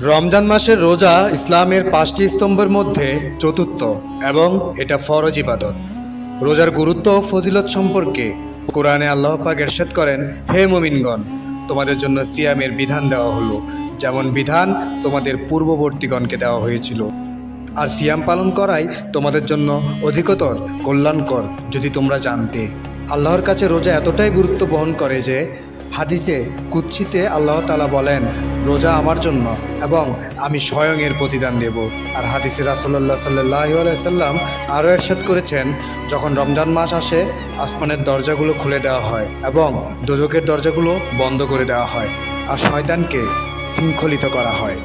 রমজান মাসের রোজা ইসলামের 5টি স্তম্ভের মধ্যে চতুর্থ এবং এটা ফরজ ইবাদত। রোজার গুরুত্ব ও ফজিলত সম্পর্কে কোরআনে আল্লাহ পাক ইরশাদ করেন, হে মুমিনগণ, তোমাদের জন্য সিয়ামের বিধান দেওয়া হলো, যেমন বিধান তোমাদের পূর্ববর্তীগণকে দেওয়া হয়েছিল। আর সিয়াম পালন করাই তোমাদের জন্য অধিকতর কল্যাণকর, যদি তোমরা জানতে। আল্লাহর কাছে রোজা এতটাই গুরুত্ব বহন করে যে হাদিসে কুদসিতে আল্লাহ তাআলা বলেন, রোজা আমার জন্য এবং আমি স্বয়ং এর প্রতিদান দেব। আর হাদিসে রাসূলুল্লাহ সাল্লাল্লাহু আলাইহি সাল্লাম আরও ইরশাদ করেছেন, যখন রমজান মাস আসে আসমানের দরজাগুলো খুলে দেওয়া হয় এবং দোজখের দরজাগুলো বন্ধ করে দেওয়া হয় আর শয়তানকে শৃঙ্খলিত করা হয়।